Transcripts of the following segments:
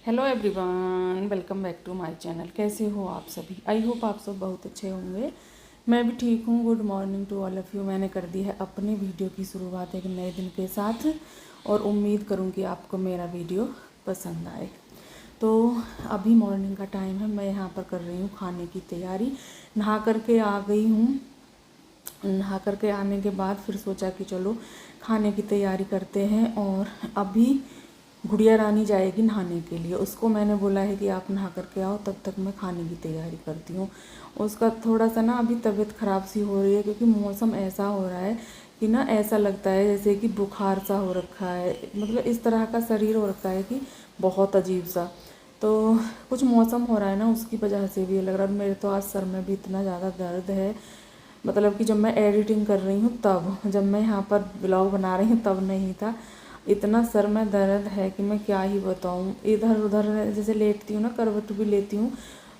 Hello everyone, welcome back to my channel. कैसे हो आप सभी? आई होप आप सब बहुत अच्छे होंगे। मैं भी ठीक हूँ। Good morning to all of you. मैंने कर दी है अपनी वीडियो की शुरुआत एक नए दिन के साथ और उम्मीद करूँ कि आपको मेरा वीडियो पसंद आए। तो अभी मॉर्निंग का टाइम है, मैं यहाँ पर कर रही हूँ खाने की तैयारी। नहा करके आ गई हूँ। नहा करके आने के बाद फिर सोचा कि चलो खाने की तैयारी करते हैं। और अभी गुड़िया रानी जाएगी नहाने के लिए, उसको मैंने बोला है कि आप नहा करके आओ, तब तक मैं खाने की तैयारी करती हूँ। उसका थोड़ा सा ना अभी तबीयत ख़राब सी हो रही है, क्योंकि मौसम ऐसा हो रहा है कि ना ऐसा लगता है जैसे कि बुखार सा हो रखा है, मतलब इस तरह का शरीर हो रखा है कि बहुत अजीब सा। तो कुछ मौसम हो रहा है ना, उसकी वजह से भी लग रहा है। मेरे तो आज सर में भी इतना ज़्यादा दर्द है, मतलब कि जब मैं एडिटिंग कर रही हूँ तब, जब मैं यहाँ पर ब्लॉग बना रही हूँ तब नहीं था। इतना सर में दर्द है कि मैं क्या ही बताऊँ। इधर उधर जैसे लेटती हूँ ना, करवट भी लेती हूँ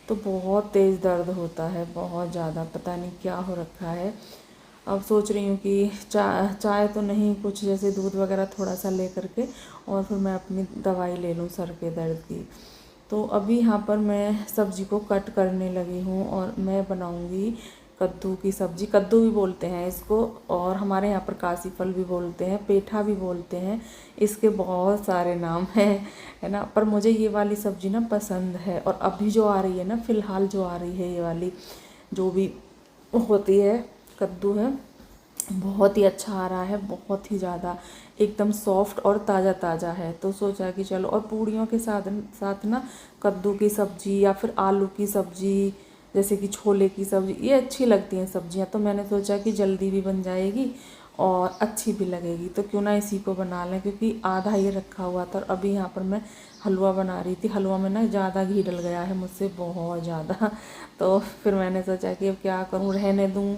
तो बहुत तेज़ दर्द होता है, बहुत ज़्यादा। पता नहीं क्या हो रखा है। अब सोच रही हूँ कि चाय तो नहीं, कुछ जैसे दूध वगैरह थोड़ा सा ले करके और फिर मैं अपनी दवाई ले लूँ सर के दर्द की। तो अभी यहाँ पर मैं सब्ज़ी को कट करने लगी हूँ और मैं बनाऊँगी कद्दू की सब्ज़ी। कद्दू भी बोलते हैं इसको, और हमारे यहाँ पर कासी फल भी बोलते हैं, पेठा भी बोलते हैं, इसके बहुत सारे नाम हैं, है ना। पर मुझे ये वाली सब्ज़ी ना पसंद है। और अभी जो आ रही है ना, फ़िलहाल जो आ रही है ये वाली जो भी होती है कद्दू है, बहुत ही अच्छा आ रहा है, बहुत ही ज़्यादा एकदम सॉफ्ट और ताज़ा ताज़ा है। तो सोचा कि चलो, और पूड़ियों के साथ साथ ना कद्दू की सब्ज़ी या फिर आलू की सब्ज़ी, जैसे कि छोले की सब्ज़ी, ये अच्छी लगती हैं सब्ज़ियाँ। तो मैंने सोचा कि जल्दी भी बन जाएगी और अच्छी भी लगेगी, तो क्यों ना इसी को बना लें, क्योंकि आधा ये रखा हुआ था। और अभी यहाँ पर मैं हलवा बना रही थी। हलवा में ना ज़्यादा घी डल गया है मुझसे, बहुत ज़्यादा। तो फिर मैंने सोचा कि अब क्या करूँ, रहने दूँ।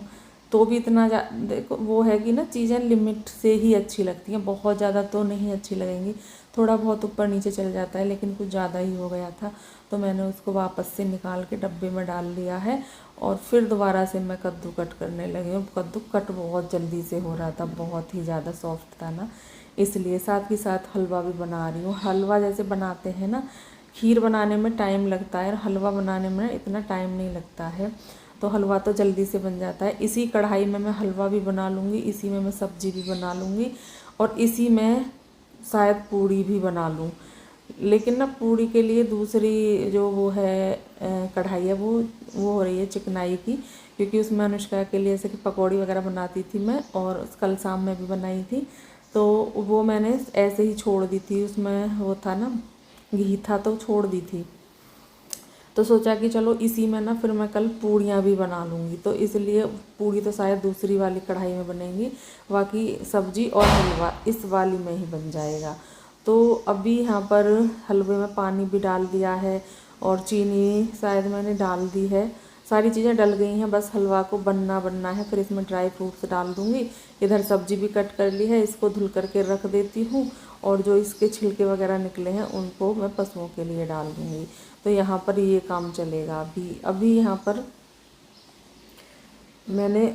तो भी इतना देखो वो है कि ना, चीज़ें लिमिट से ही अच्छी लगती हैं, बहुत ज़्यादा तो नहीं अच्छी लगेंगी। थोड़ा बहुत ऊपर नीचे चल जाता है, लेकिन कुछ ज़्यादा ही हो गया था। तो मैंने उसको वापस से निकाल के डब्बे में डाल लिया है और फिर दोबारा से मैं कद्दू कट करने लगी हूँ। कद्दू कट बहुत जल्दी से हो रहा था, बहुत ही ज़्यादा सॉफ्ट था ना, इसलिए। साथ ही साथ हलवा भी बना रही हूँ। हलवा जैसे बनाते हैं ना, खीर बनाने में टाइम लगता है और हलवा बनाने में इतना टाइम नहीं लगता है। तो हलवा तो जल्दी से बन जाता है। इसी कढ़ाई में मैं हलवा भी बना लूँगी, इसी में मैं सब्ज़ी भी बना लूँगी और इसी में शायद पूड़ी भी बना लूँ। लेकिन ना पूड़ी के लिए दूसरी जो वो है कढ़ाई है, वो हो रही है चिकनाई की, क्योंकि उसमें अनुष्का के लिए जैसे कि पकौड़ी वगैरह बनाती थी मैं, और कल शाम में भी बनाई थी। तो वो मैंने ऐसे ही छोड़ दी थी, उसमें वो था ना, घी था तो छोड़ दी थी। तो सोचा कि चलो इसी में ना फिर मैं कल पूड़ियाँ भी बना लूँगी। तो इसलिए पूड़ी तो शायद दूसरी वाली कढ़ाई में बनेंगी, बाकी सब्जी और हलवा इस वाली में ही बन जाएगा। तो अभी यहाँ पर हलवे में पानी भी डाल दिया है और चीनी शायद मैंने डाल दी है। सारी चीज़ें डल गई हैं, बस हलवा को बनना है। फिर इसमें ड्राई फ्रूट्स डाल दूँगी। इधर सब्जी भी कट कर ली है, इसको धुल करके रख देती हूँ। और जो इसके छिलके वगैरह निकले हैं उनको मैं पशुओं के लिए डाल दूँगी। तो यहाँ पर ये काम चलेगा। अभी यहाँ पर मैंने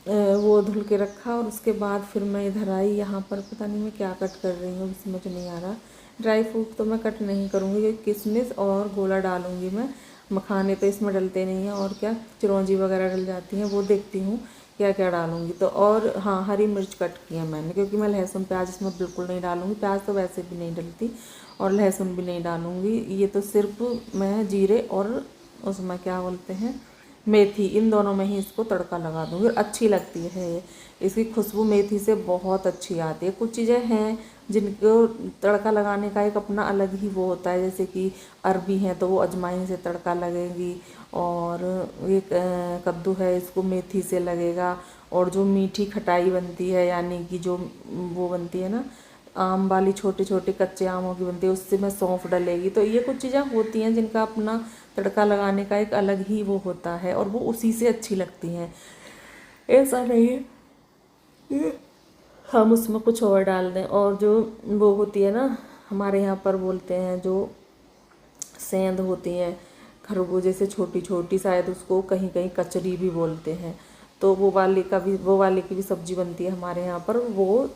वो धुल के रखा और उसके बाद फिर मैं इधर आई। यहाँ पर पता नहीं मैं क्या कट कर रही हूँ, समझ नहीं आ रहा। ड्राई फ्रूट तो मैं कट नहीं करूँगी, क्योंकि किशमिश और गोला डालूँगी मैं। मखाने तो इसमें डलते नहीं हैं, और क्या चिरौंजी वगैरह डल जाती हैं, वो देखती हूँ क्या क्या डालूँगी। तो और हाँ, हरी मिर्च कट की है मैंने, क्योंकि मैं लहसुन प्याज इसमें बिल्कुल नहीं डालूँगी। प्याज तो वैसे भी नहीं डलती और लहसुन भी नहीं डालूँगी। ये तो सिर्फ मैं जीरे और उसमें क्या बोलते हैं, मेथी, इन दोनों में ही इसको तड़का लगा दूँगी। और अच्छी लगती है ये, इसकी खुशबू मेथी से बहुत अच्छी आती है। कुछ चीज़ें हैं जिनको तड़का लगाने का एक अपना अलग ही वो होता है, जैसे कि अरबी है तो वो अजवाइन से तड़का लगेगी, और ये कद्दू है इसको मेथी से लगेगा। और जो मीठी खटाई बनती है, यानी कि जो वो बनती है ना, आम वाली छोटे छोटे कच्चे आमों की बनती है, उससे में सौंफ डलेगी। तो ये कुछ चीज़ें होती हैं जिनका अपना तड़का लगाने का एक अलग ही वो होता है, और वो उसी से अच्छी लगती हैं। ऐसा नहीं है कि हम उसमें कुछ और डाल दें। और जो वो होती है ना, हमारे यहाँ पर बोलते हैं जो सेंध होती हैं खरबूजे से छोटी छोटी, शायद उसको कहीं कहीं कचरी भी बोलते हैं। तो वो वाली की भी सब्ज़ी बनती है हमारे यहाँ पर। वो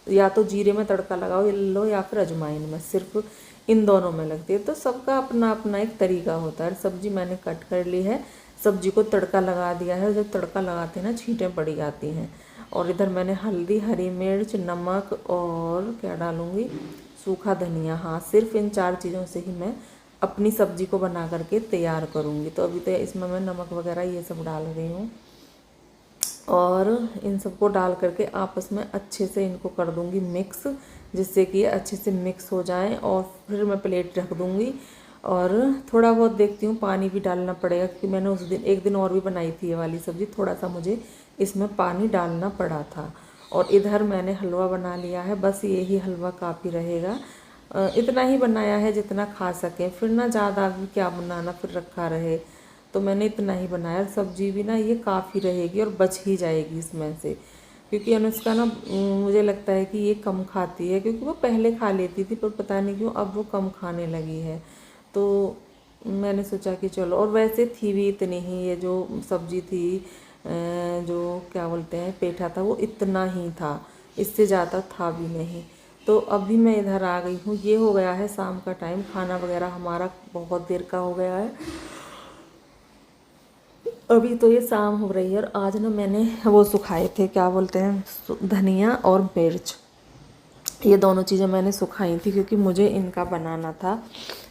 या तो जीरे में तड़का लगाओ लो या फिर अजवाइन में, सिर्फ इन दोनों में लगती है। तो सबका अपना अपना एक तरीका होता है। सब्जी मैंने कट कर ली है, सब्जी को तड़का लगा दिया है। जब तड़का लगाते हैं ना छींटें पड़ी जाती हैं। और इधर मैंने हल्दी, हरी मिर्च, नमक और क्या डालूँगी, सूखा धनिया। हाँ, सिर्फ इन 4 चीज़ों से ही मैं अपनी सब्जी को बना करके तैयार करूँगी। तो अभी तो इसमें मैं नमक वगैरह ये सब डाल रही हूँ और इन सबको डाल करके आपस में अच्छे से इनको कर दूँगी मिक्स, जिससे कि ये अच्छे से मिक्स हो जाएं। और फिर मैं प्लेट रख दूँगी और थोड़ा बहुत देखती हूँ पानी भी डालना पड़ेगा, क्योंकि मैंने उस दिन एक दिन और भी बनाई थी ये वाली सब्ज़ी, थोड़ा सा मुझे इसमें पानी डालना पड़ा था। और इधर मैंने हलवा बना लिया है, बस यही हलवा काफ़ी रहेगा। इतना ही बनाया है जितना खा सकें, फिर ना ज़्यादा भी क्या बनाना, फिर रखा रहे। तो मैंने इतना ही बनाया। और सब्जी भी ना ये काफ़ी रहेगी और बच ही जाएगी इसमें से, क्योंकि अनुष्का ना मुझे लगता है कि ये कम खाती है, क्योंकि वो पहले खा लेती थी पर पता नहीं क्यों अब वो कम खाने लगी है। तो मैंने सोचा कि चलो, और वैसे थी भी इतनी ही, ये जो सब्जी थी जो क्या बोलते हैं पेठा था, वो इतना ही था, इससे ज़्यादा था भी नहीं। तो अभी मैं इधर आ गई हूँ। ये हो गया है शाम का टाइम, खाना वगैरह हमारा बहुत देर का हो गया है। अभी तो ये शाम हो रही है। और आज ना मैंने वो सुखाए थे, क्या बोलते हैं, धनिया और मिर्च, ये दोनों चीज़ें मैंने सुखाई थी, क्योंकि मुझे इनका बनाना था।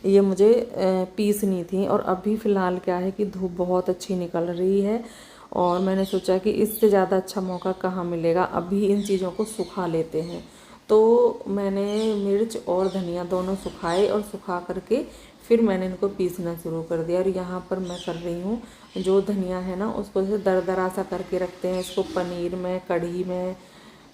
ये मुझे पीसनी थी। और अभी फ़िलहाल क्या है कि धूप बहुत अच्छी निकल रही है और मैंने सोचा कि इससे ज़्यादा अच्छा मौका कहाँ मिलेगा, अभी इन चीज़ों को सुखा लेते हैं। तो मैंने मिर्च और धनिया दोनों सुखाए और सुखा करके फिर मैंने इनको पीसना शुरू कर दिया। और यहाँ पर मैं कर रही हूँ, जो धनिया है ना उसको जैसे दरदरा सा करके रखते हैं, इसको पनीर में, कढ़ी में,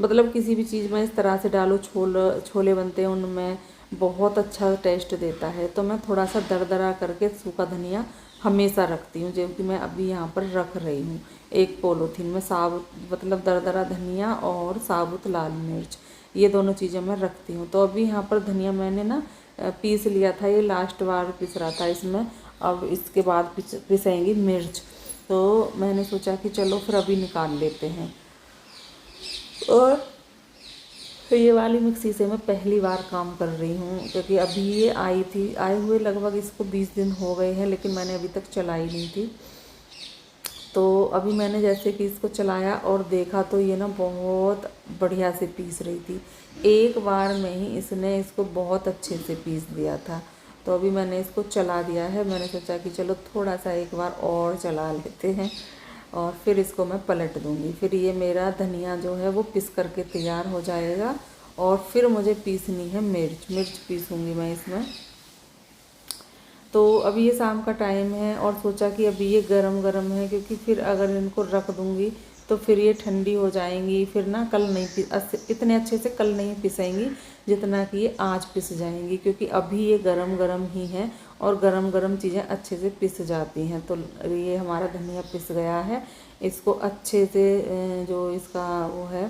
मतलब किसी भी चीज़ में इस तरह से डालो, छोले बनते हैं उनमें, बहुत अच्छा टेस्ट देता है। तो मैं थोड़ा सा दरदरा करके सूखा धनिया हमेशा रखती हूँ, जो कि मैं अभी यहाँ पर रख रही हूँ एक पॉलीथीन में। साबुत मतलब दरदरा धनिया और साबुत लाल मिर्च, ये दोनों चीज़ें मैं रखती हूँ। तो अभी यहाँ पर धनिया मैंने ना पीस लिया था, ये लास्ट बार पिस रहा था इसमें। अब इसके बाद पिसेंगी मिर्च। तो मैंने सोचा कि चलो फिर अभी निकाल लेते हैं। और ये वाली मिक्सी से मैं पहली बार काम कर रही हूँ, क्योंकि अभी ये आई थी, आए हुए लगभग इसको 20 दिन हो गए हैं, लेकिन मैंने अभी तक चलाई नहीं थी। तो अभी मैंने जैसे कि इसको चलाया और देखा तो ये ना बहुत बढ़िया से पीस रही थी। एक बार में ही इसने इसको बहुत अच्छे से पीस दिया था। तो अभी मैंने इसको चला दिया है। मैंने सोचा कि चलो थोड़ा सा एक बार और चला लेते हैं और फिर इसको मैं पलट दूँगी। फिर ये मेरा धनिया जो है वो पिस करके तैयार हो जाएगा। और फिर मुझे पीसनी है मिर्च पीसूँगी मैं इसमें। तो अभी ये शाम का टाइम है और सोचा कि अभी ये गरम गरम है, क्योंकि फिर अगर इनको रख दूँगी तो फिर ये ठंडी हो जाएंगी, फिर ना कल नहीं इतने अच्छे से कल नहीं पिसेंगी जितना कि ये आज पिस जाएंगी, क्योंकि अभी ये गरम गरम ही है और गरम गरम चीज़ें अच्छे से पिस जाती हैं। तो ये हमारा धनिया पिस गया है। इसको अच्छे से जो इसका वो है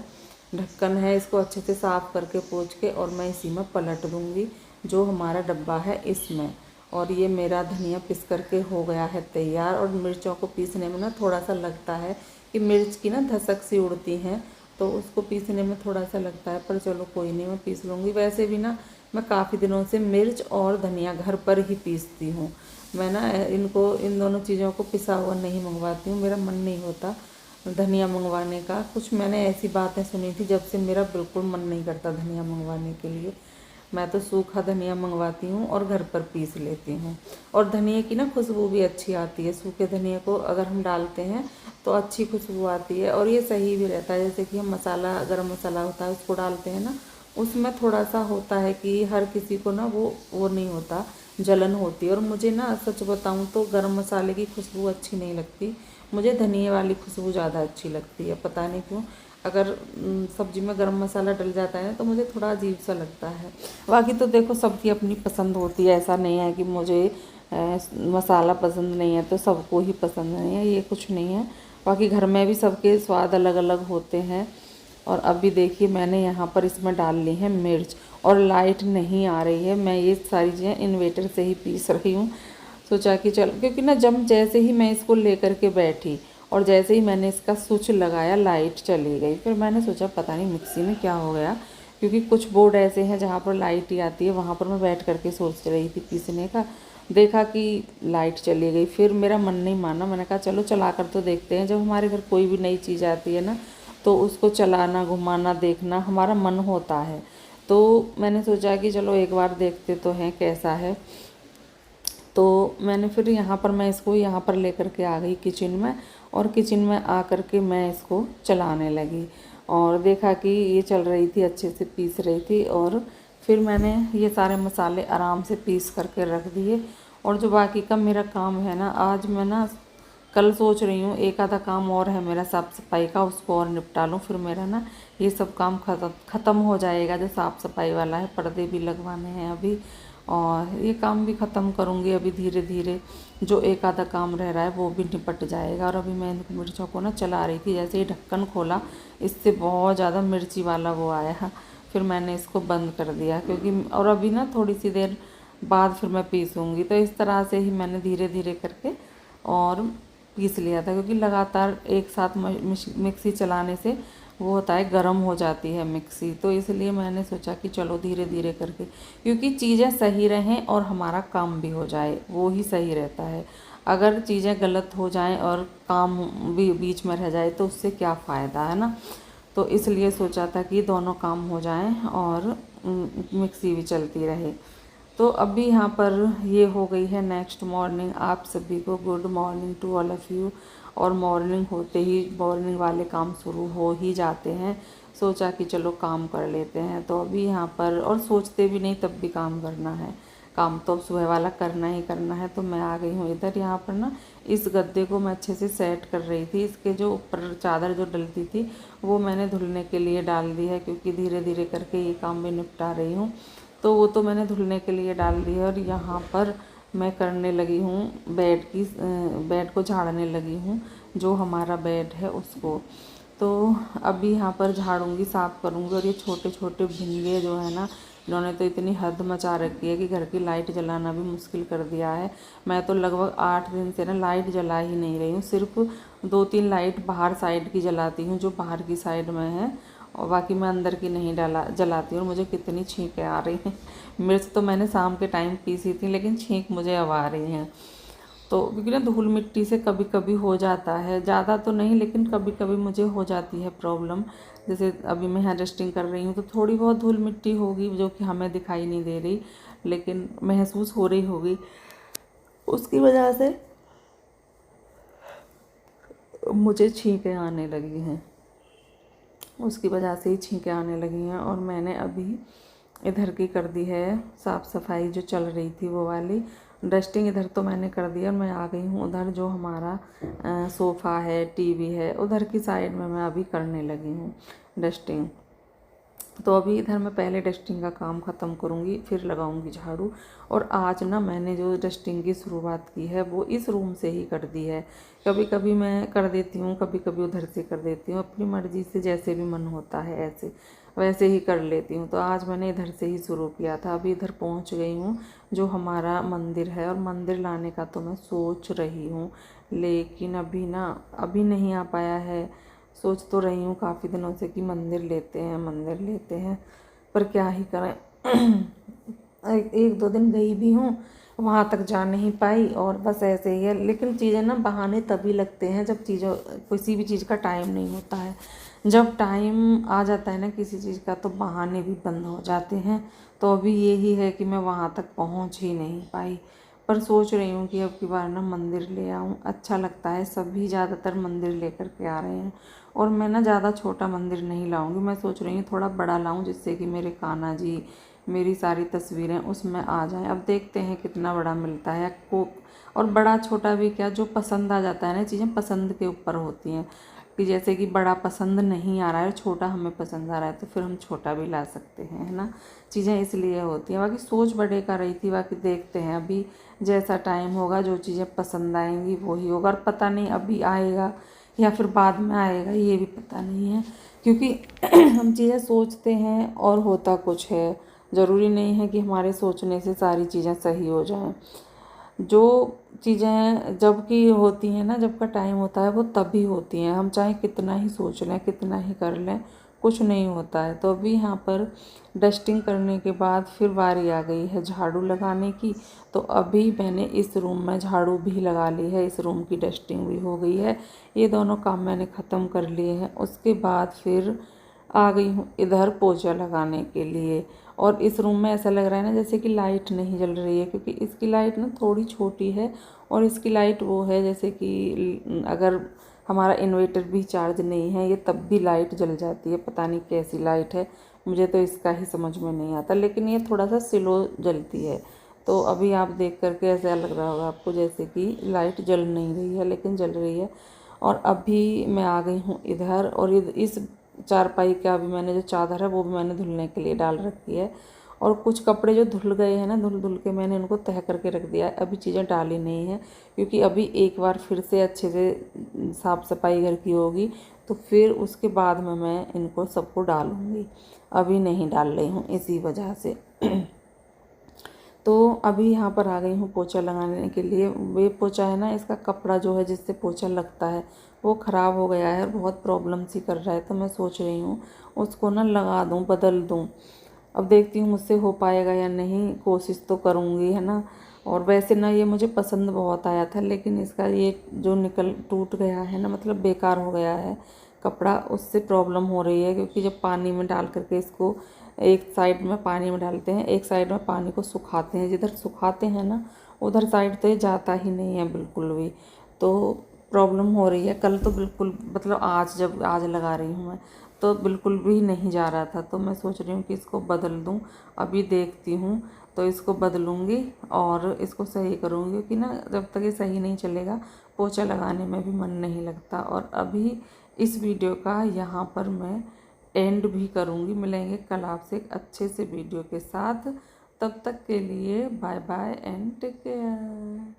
ढक्कन है, इसको अच्छे से साफ़ करके पोंछ के और मैं इसी में पलट दूँगी, जो हमारा डब्बा है इसमें। और ये मेरा धनिया पिस करके हो गया है तैयार। और मिर्चों को पीसने में ना थोड़ा सा लगता है कि मिर्च की ना धसक सी उड़ती हैं, तो उसको पीसने में थोड़ा सा लगता है, पर चलो कोई नहीं, मैं पीस लूँगी। वैसे भी ना मैं काफ़ी दिनों से मिर्च और धनिया घर पर ही पीसती हूँ। मैं ना इनको इन दोनों चीज़ों को पिसा हुआ नहीं मंगवाती हूँ, मेरा मन नहीं होता धनिया मंगवाने का। कुछ मैंने ऐसी बातें सुनी थी जब से मेरा बिल्कुल मन नहीं करता धनिया मंगवाने के लिए। मैं तो सूखा धनिया मंगवाती हूँ और घर पर पीस लेती हूँ। और धनिया की ना खुशबू भी अच्छी आती है, सूखे धनिया को अगर हम डालते हैं तो अच्छी खुशबू आती है और ये सही भी रहता है। जैसे कि हम मसाला, गरम मसाला होता है उसको डालते हैं ना, उसमें थोड़ा सा होता है कि हर किसी को ना वो नहीं होता, जलन होती है। और मुझे ना सच बताऊँ तो गरम मसाले की खुशबू अच्छी नहीं लगती, मुझे धनिया वाली खुशबू ज़्यादा अच्छी लगती है, पता नहीं क्यों। अगर सब्जी में गरम मसाला डल जाता है तो मुझे थोड़ा अजीब सा लगता है। बाकी तो देखो सबकी अपनी पसंद होती है, ऐसा नहीं है कि मुझे मसाला पसंद नहीं है तो सबको ही पसंद नहीं है, ये कुछ नहीं है। बाकी घर में भी सबके स्वाद अलग अलग होते हैं। और अभी देखिए मैंने यहाँ पर इसमें डाल ली है मिर्च, और लाइट नहीं आ रही है। मैं ये सारी चीज़ें इन्वेटर से ही पीस रही हूँ। सोचा कि चल, क्योंकि ना जब जैसे ही मैं इसको लेकर के बैठी और जैसे ही मैंने इसका स्विच लगाया लाइट चली गई। फिर मैंने सोचा पता नहीं मिक्सी में क्या हो गया, क्योंकि कुछ बोर्ड ऐसे हैं जहाँ पर लाइट ही आती है, वहाँ पर मैं बैठ करके सोच रही थी पीसने का। देखा कि लाइट चली गई, फिर मेरा मन नहीं माना, मैंने कहा चलो चला कर तो देखते हैं। जब हमारे घर कोई भी नई चीज़ आती है ना, तो उसको चलाना, घुमाना, देखना हमारा मन होता है। तो मैंने सोचा कि चलो एक बार देखते तो हैं कैसा है। तो मैंने फिर यहाँ पर मैं इसको यहाँ पर लेकर के आ गई किचन में, और किचन में आ कर के मैं इसको चलाने लगी और देखा कि ये चल रही थी, अच्छे से पीस रही थी। और फिर मैंने ये सारे मसाले आराम से पीस करके रख दिए। और जो बाकी का मेरा काम है ना, आज मैं ना कल सोच रही हूँ एक आधा काम और है मेरा साफ़ सफाई का, उसको और निपटा लूँ, फिर मेरा ना ये सब काम ख़त्म हो जाएगा। जो साफ़ सफाई वाला है, पर्दे भी लगवाने हैं अभी, और ये काम भी ख़त्म करूँगी अभी धीरे धीरे। जो एक आधा काम रह रहा है वो भी निपट जाएगा। और अभी मैं मिर्चों को ना चला रही थी, जैसे ही ढक्कन खोला इससे बहुत ज़्यादा मिर्ची वाला वो आया, फिर मैंने इसको बंद कर दिया, क्योंकि और अभी ना थोड़ी सी देर बाद फिर मैं पीसूँगी। तो इस तरह से ही मैंने धीरे धीरे करके और पीस लिया था, क्योंकि लगातार एक साथ मिक्सी चलाने से वो होता है गर्म हो जाती है मिक्सी। तो इसलिए मैंने सोचा कि चलो धीरे धीरे करके, क्योंकि चीज़ें सही रहें और हमारा काम भी हो जाए, वो ही सही रहता है। अगर चीज़ें गलत हो जाएं और काम भी बीच में रह जाए तो उससे क्या फ़ायदा है ना। तो इसलिए सोचा था कि दोनों काम हो जाएं और मिक्सी भी चलती रहे। तो अभी यहाँ पर ये हो गई है नेक्स्ट मॉर्निंग। आप सभी को good morning to all of you. और मॉर्निंग होते ही मॉर्निंग वाले काम शुरू हो ही जाते हैं। सोचा कि चलो काम कर लेते हैं। तो अभी यहाँ पर, और सोचते भी नहीं तब भी काम करना है, काम तो सुबह वाला करना ही करना है। तो मैं आ गई हूँ इधर। यहाँ पर ना इस गद्दे को मैं अच्छे से सेट कर रही थी। इसके जो ऊपर चादर जो डलती थी वो मैंने धुलने के लिए डाल दी है, क्योंकि धीरे धीरे करके ये काम भी निपटा रही हूँ। तो वो तो मैंने धुलने के लिए डाल दी है। और यहाँ पर मैं करने लगी हूँ बेड को झाड़ने लगी हूँ, जो हमारा बेड है उसको। तो अभी यहाँ पर झाड़ूंगी, साफ़ करूँगी। और ये छोटे छोटे भिंगे जो है ना, इन्होंने तो इतनी हद मचा रखी है कि घर की लाइट जलाना भी मुश्किल कर दिया है। मैं तो लगभग 8 दिन से ना लाइट जला ही नहीं रही हूँ। सिर्फ 2-3 लाइट बाहर साइड की जलाती हूँ, जो बाहर की साइड में है, और बाकी मैं अंदर की नहीं जलाती हूँ। और मुझे कितनी छींकें आ रही हैं। मिर्च तो मैंने शाम के टाइम पीसी थी, लेकिन छींक मुझे अब आ रही हैं। तो क्योंकि ना धूल मिट्टी से कभी कभी हो जाता है, ज़्यादा तो नहीं लेकिन कभी कभी मुझे हो जाती है प्रॉब्लम। जैसे अभी मैं यहाँ डस्टिंग कर रही हूँ तो थोड़ी बहुत धूल मिट्टी होगी, जो कि हमें दिखाई नहीं दे रही लेकिन महसूस हो रही होगी। उसकी वजह से मुझे छींकें आने लगी हैं, उसकी वजह से ही छींकें आने लगी हैं। और मैंने अभी इधर की कर दी है साफ़ सफाई, जो चल रही थी वो वाली डस्टिंग इधर तो मैंने कर दिया। और मैं आ गई हूँ उधर, जो हमारा सोफ़ा है, टीवी है, उधर की साइड में मैं अभी करने लगी हूँ डस्टिंग। तो अभी इधर मैं पहले डस्टिंग का काम ख़त्म करूँगी, फिर लगाऊँगी झाड़ू। और आज ना मैंने जो डस्टिंग की शुरुआत की है वो इस रूम से ही कर दी है। कभी कभी मैं कर देती हूँ, कभी कभी उधर से कर देती हूँ, अपनी मर्ज़ी से जैसे भी मन होता है ऐसे वैसे ही कर लेती हूँ। तो आज मैंने इधर से ही शुरू किया था। अभी इधर पहुँच गई हूँ, जो हमारा मंदिर है। और मंदिर लाने का तो मैं सोच रही हूँ, लेकिन अभी नहीं आ पाया है। सोच तो रही हूँ काफ़ी दिनों से कि मंदिर लेते हैं, पर क्या ही करें। 1-2 दिन गई भी हूँ, वहाँ तक जा नहीं पाई, और बस ऐसे ही है। लेकिन चीज़ें ना बहाने तभी लगते हैं जब किसी भी चीज़ का टाइम नहीं होता है। जब टाइम आ जाता है ना किसी चीज़ का, तो बहाने भी बंद हो जाते हैं। तो अभी यही है कि मैं वहाँ तक पहुँच ही नहीं पाई, पर सोच रही हूँ कि अब की बार ना मंदिर ले आऊँ। अच्छा लगता है, सभी ज़्यादातर मंदिर लेकर के आ रहे हैं। और मैं ना ज़्यादा छोटा मंदिर नहीं लाऊंगी, मैं सोच रही हूँ थोड़ा बड़ा लाऊं, जिससे कि मेरे कान्हा जी, मेरी सारी तस्वीरें उसमें आ जाएं। अब देखते हैं कितना बड़ा मिलता है को। और बड़ा छोटा भी क्या, जो पसंद आ जाता है ना, चीज़ें पसंद के ऊपर होती हैं। कि जैसे कि बड़ा पसंद नहीं आ रहा है और छोटा हमें पसंद आ रहा है, तो फिर हम छोटा भी ला सकते हैं, है ना। चीज़ें इसलिए होती हैं। बाकी सोच बड़े का रही थी, बाकी देखते हैं अभी जैसा टाइम होगा, जो चीज़ें पसंद आएंगी वही होगा। और पता नहीं अभी आएगा या फिर बाद में आएगा, ये भी पता नहीं है। क्योंकि हम चीज़ें सोचते हैं और होता कुछ है। ज़रूरी नहीं है कि हमारे सोचने से सारी चीज़ें सही हो जाएं। जो चीज़ें जब की होती हैं ना, जब का टाइम होता है वो तभी होती हैं। हम चाहे कितना ही सोच लें, कितना ही कर लें, कुछ नहीं होता है। तो अभी यहाँ पर डस्टिंग करने के बाद फिर बारी आ गई है झाड़ू लगाने की। तो अभी मैंने इस रूम में झाड़ू भी लगा ली है, इस रूम की डस्टिंग भी हो गई है। ये दोनों काम मैंने ख़त्म कर लिए हैं। उसके बाद फिर आ गई हूँ इधर पोछा लगाने के लिए। और इस रूम में ऐसा लग रहा है ना जैसे कि लाइट नहीं जल रही है, क्योंकि इसकी लाइट ना थोड़ी छोटी है और इसकी लाइट वो है जैसे कि अगर हमारा इन्वर्टर भी चार्ज नहीं है ये तब भी लाइट जल जाती है। पता नहीं कैसी लाइट है, मुझे तो इसका ही समझ में नहीं आता, लेकिन ये थोड़ा सा स्लो जलती है। तो अभी आप देख करके ऐसा लग रहा होगा आपको जैसे कि लाइट जल नहीं रही है, लेकिन जल रही है। और अभी मैं आ गई हूँ इधर, और इस चारपाई का भी मैंने जो चादर है वो भी मैंने धुलने के लिए डाल रखी है। और कुछ कपड़े जो धुल गए हैं ना, धुल के मैंने उनको तह करके रख दिया है। अभी चीज़ें डाली नहीं है, क्योंकि अभी एक बार फिर से अच्छे से साफ़ सफाई घर की होगी तो फिर उसके बाद में मैं इनको सबको डालूँगी। अभी नहीं डाल रही हूँ इसी वजह से। तो अभी यहाँ पर आ गई हूँ पोछा लगाने के लिए। वे पोछा है ना, इसका कपड़ा जो है जिससे पोछा लगता है वो ख़राब हो गया है और बहुत प्रॉब्लम सी कर रहा है। तो मैं सोच रही हूँ उसको ना लगा दूँ, बदल दूँ। अब देखती हूँ मुझसे हो पाएगा या नहीं, कोशिश तो करूँगी, है ना। और वैसे ना ये मुझे पसंद बहुत आया था, लेकिन इसका ये जो टूट गया है ना, मतलब बेकार हो गया है कपड़ा, उससे प्रॉब्लम हो रही है। क्योंकि जब पानी में डाल करके इसको एक साइड में पानी में डालते हैं, एक साइड में पानी को सुखाते हैं, जिधर सुखाते हैं ना उधर साइड तो ये जाता ही नहीं है बिल्कुल भी। तो प्रॉब्लम हो रही है। कल तो बिल्कुल, मतलब आज लगा रही हूँ मैं, तो बिल्कुल भी नहीं जा रहा था। तो मैं सोच रही हूँ कि इसको बदल दूँ। अभी देखती हूँ, तो इसको बदलूँगी और इसको सही करूँगी, क्योंकि ना जब तक ये सही नहीं चलेगा पोछा लगाने में भी मन नहीं लगता। और अभी इस वीडियो का यहाँ पर मैं एंड भी करूँगी। मिलेंगे कल आपसे एक अच्छे से वीडियो के साथ। तब तक के लिए bye bye and take care.